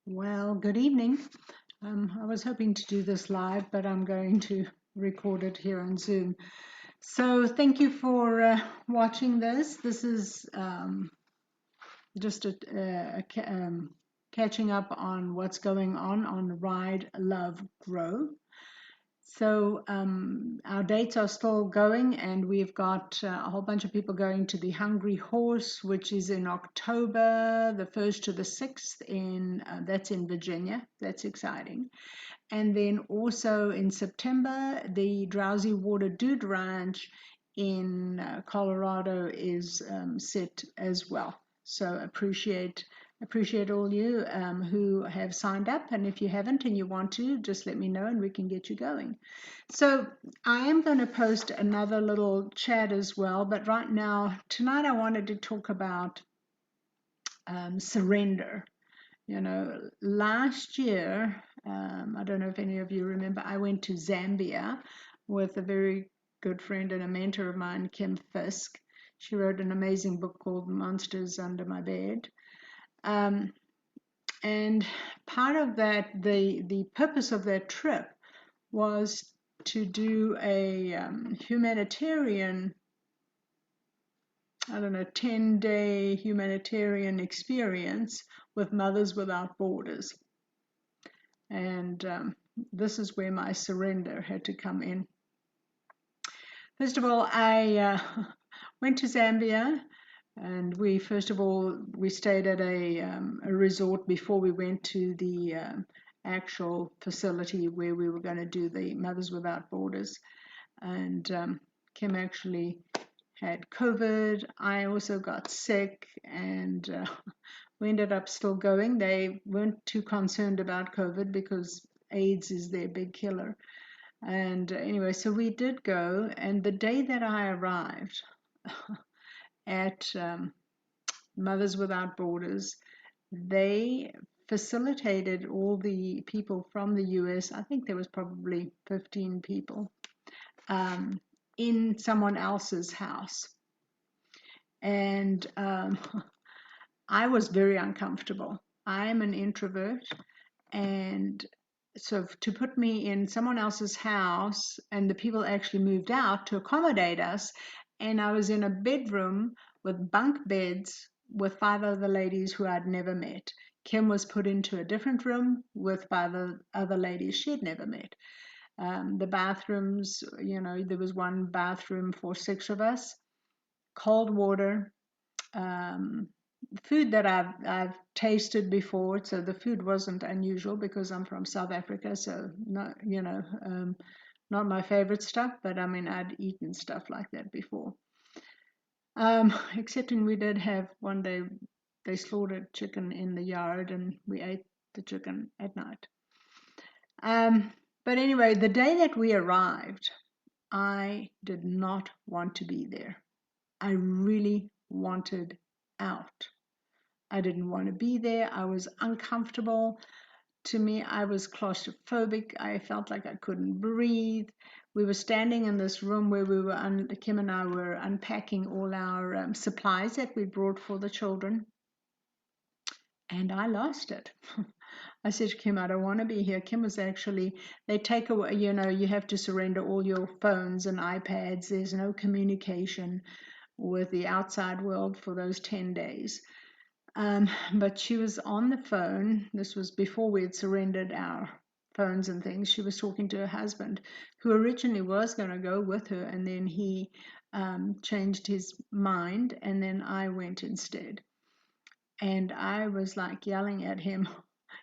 Well, good evening. I was hoping to do this live, but I'm going to record it here on Zoom. So thank you for watching this. This is just catching up on what's going on Ride, Love, Grow. So our dates are still going, and we've got a whole bunch of people going to the Hungry Horse, which is in October, the 1st to the 6th. That's in Virginia. That's exciting. And then also in September, the Drowsy Water Dude Ranch in Colorado is set as well. So appreciate all you who have signed up, and if you haven't and you want to, just let me know and we can get you going. So I am going to post another little chat as well, but right now, tonight I wanted to talk about surrender. Last year, I don't know if any of you remember, I went to Zambia with a very good friend and a mentor of mine, Kim Fisk. She wrote an amazing book called Monsters Under My Bed. And part of that, the purpose of that trip was to do a humanitarian, 10-day humanitarian experience with Mothers Without Borders. And this is where my surrender had to come in. First of all, I went to Zambia, and we stayed at a resort before we went to the actual facility where we were going to do the Mothers Without Borders. And Kim actually had COVID. I also got sick, and we ended up still going. They weren't too concerned about COVID because AIDS is their big killer. And anyway, so we did go. And the day that I arrived at Mothers Without Borders, they facilitated all the people from the US. I think there was probably 15 people in someone else's house. And I was very uncomfortable. I am an introvert, and so to put me in someone else's house, and the people actually moved out to accommodate us, and I was in a bedroom with bunk beds with 5 other ladies who I'd never met. Kim was put into a different room with 5 other ladies she'd never met. The bathrooms, there was one bathroom for 6 of us, cold water, food that I've tasted before, so the food wasn't unusual because I'm from South Africa, so not my favorite stuff, but I mean I'd eaten stuff like that before. Excepting we did have one day they slaughtered chicken in the yard and we ate the chicken at night. But anyway, the day that we arrived, I did not want to be there. I really wanted out. I didn't want to be there. I was uncomfortable. To me, I was claustrophobic. I felt like I couldn't breathe. We were standing in this room where Kim and I were unpacking all our supplies that we brought for the children. And I lost it. I said to Kim, I don't want to be here. Kim was actually, they take away, you have to surrender all your phones and iPads. There's no communication with the outside world for those 10 days. But she was on the phone. This was before we had surrendered our phones and things. She was talking to her husband, who originally was going to go with her, and then he changed his mind, and then I went instead. And I was like yelling at him.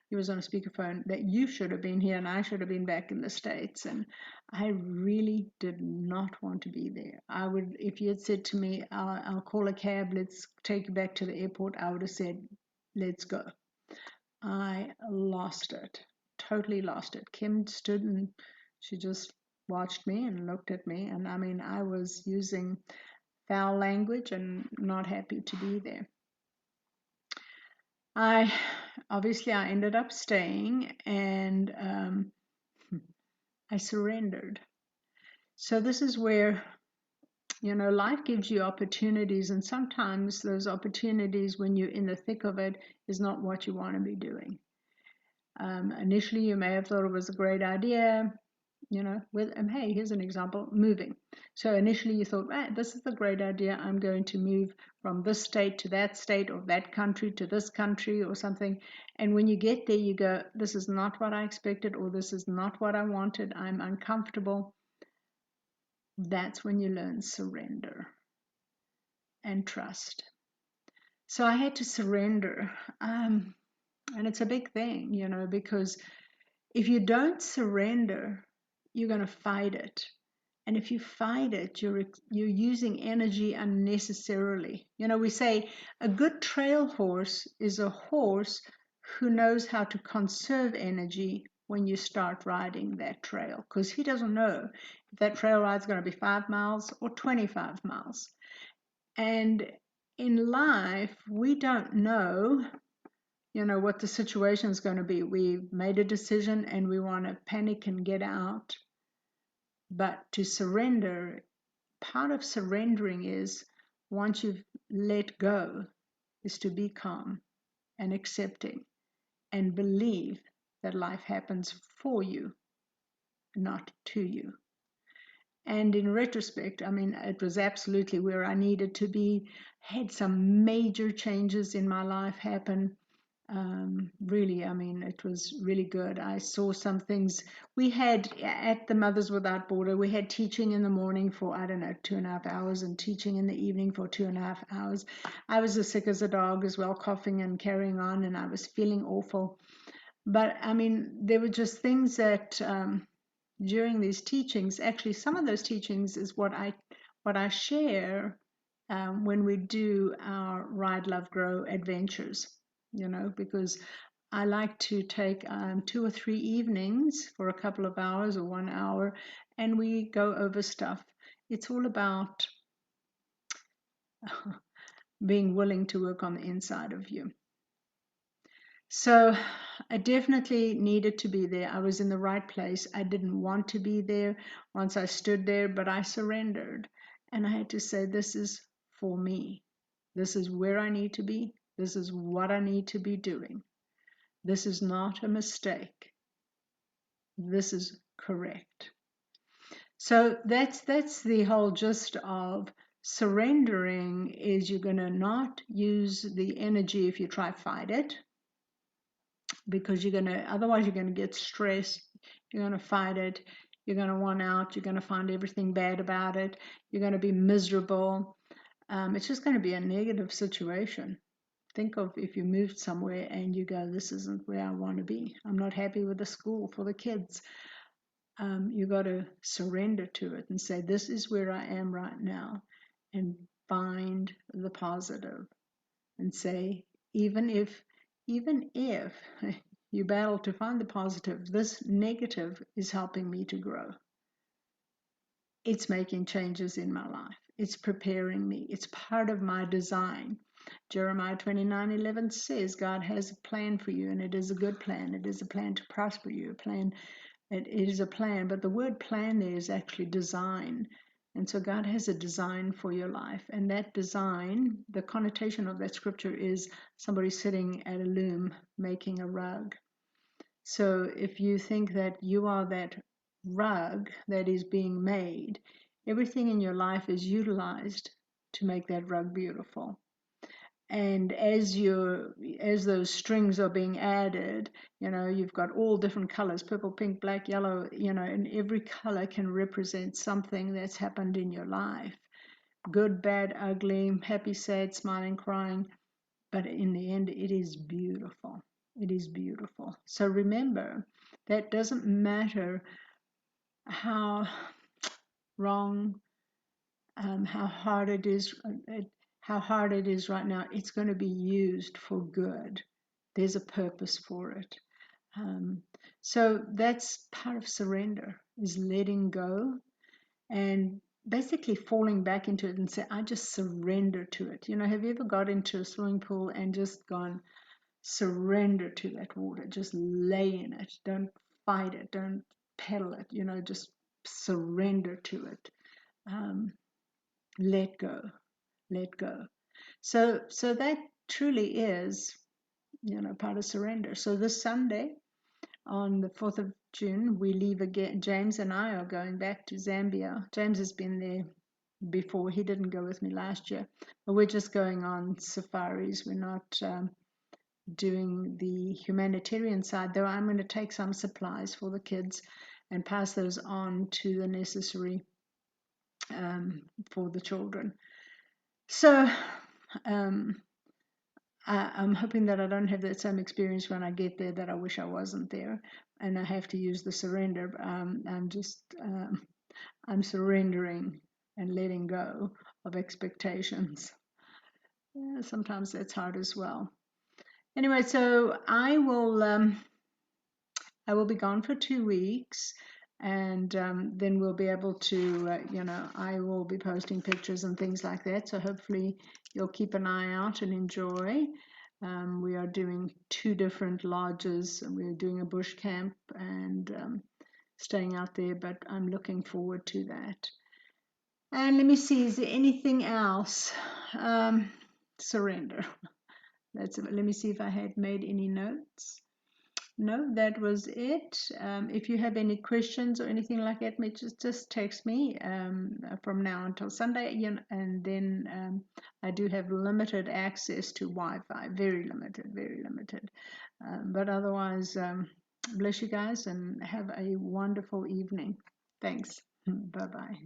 He was on a speakerphone that you should have been here and I should have been back in the States. And I really did not want to be there. I would, if you had said to me, I'll call a cab, let's take you back to the airport, I would have said, let's go. I lost it, totally lost it. Kim stood and she just watched me and looked at me. And I mean, I was using foul language and not happy to be there. I ended up staying, and I surrendered. So this is where, life gives you opportunities, and sometimes those opportunities, when you're in the thick of it, is not what you want to be doing. Initially, you may have thought it was a great idea, with, hey, here's an example, moving. So initially you thought, this is a great idea. I'm going to move from this state to that state, or that country to this country, or something. And when you get there, you go, this is not what I expected, or this is not what I wanted. I'm uncomfortable. That's when you learn surrender and trust. So I had to surrender. And it's a big thing, because if you don't surrender, you're going to fight it. And if you fight it, you're using energy unnecessarily. We say a good trail horse is a horse who knows how to conserve energy when you start riding that trail, because he doesn't know if that trail ride is going to be 5 miles or 25 miles. And in life, we don't know what the situation is going to be. We made a decision and we want to panic and get out. But to surrender, part of surrendering is, once you've let go, is to be calm and accepting and believe that life happens for you, not to you. And in retrospect, it was absolutely where I needed to be. Had some major changes in my life happen. Really, it was really good. I saw some things. We had at the Mothers Without Border, we had teaching in the morning for, 2.5 hours, and teaching in the evening for 2.5 hours. I was as sick as a dog as well, coughing and carrying on, and I was feeling awful. But there were just things that during these teachings, actually, some of those teachings is what I share when we do our Ride, Love, Grow adventures, because I like to take 2 or 3 evenings for a couple of hours or 1 hour, and we go over stuff. It's all about being willing to work on the inside of you. So I definitely needed to be there. I was in the right place. I didn't want to be there once I stood there, but I surrendered. And I had to say, this is for me. This is where I need to be. This is what I need to be doing. This is not a mistake. This is correct. So that's the whole gist of surrendering. Is you're going to not use the energy if you try to fight it, because otherwise you're going to get stressed. You're going to fight it. You're going to want out. You're going to find everything bad about it. You're going to be miserable. It's just going to be a negative situation. Think of if you moved somewhere and you go, this isn't where I want to be. I'm not happy with the school for the kids. You got to surrender to it and say, this is where I am right now, and find the positive and say, even if you battle to find the positive, this negative is helping me to grow. It's making changes in my life. It's preparing me. It's part of my design. Jeremiah 29:11 says God has a plan for you, and it is a good plan. It is a plan to prosper you. It is a plan, but the word plan there is actually design. And so God has a design for your life. And that design, the connotation of that scripture is somebody sitting at a loom making a rug. So if you think that you are that rug that is being made, everything in your life is utilized to make that rug beautiful. And as those strings are being added, you've got all different colors, purple, pink, black, yellow, and every color can represent something that's happened in your life. Good, bad, ugly, happy, sad, smiling, crying. But in the end, it is beautiful. It is beautiful. So remember, that doesn't matter how wrong, how hard it is, right now. It's going to be used for good. There's a purpose for it. So that's part of surrender, is letting go and basically falling back into it and say, I just surrender to it. Have you ever got into a swimming pool and just gone, surrender to that water, just lay in it, don't fight it, don't pedal it, just surrender to it. Let go. So that truly is, part of surrender. So this Sunday, on the 4th of June, we leave again. James and I are going back to Zambia. James has been there before. He didn't go with me last year, but we're just going on safaris. We're not doing the humanitarian side, though I'm going to take some supplies for the kids and pass those on to the necessary for the children. So I'm hoping that I don't have that same experience when I get there, that I wish I wasn't there and I have to use the surrender. I'm surrendering and letting go of expectations. Sometimes that's hard as well. Anyway, so I will be gone for 2 weeks, and then we'll be able to, I will be posting pictures and things like that. So hopefully you'll keep an eye out and enjoy. We are doing 2 different lodges. We're doing a bush camp and staying out there, but I'm looking forward to that. And let me see, is there anything else? Surrender. Let me see if I had made any notes. No, that was it. If you have any questions or anything like that, just text me from now until Sunday. And then I do have limited access to Wi-Fi, very limited, very limited. But otherwise, bless you guys and have a wonderful evening. Thanks. Bye-bye.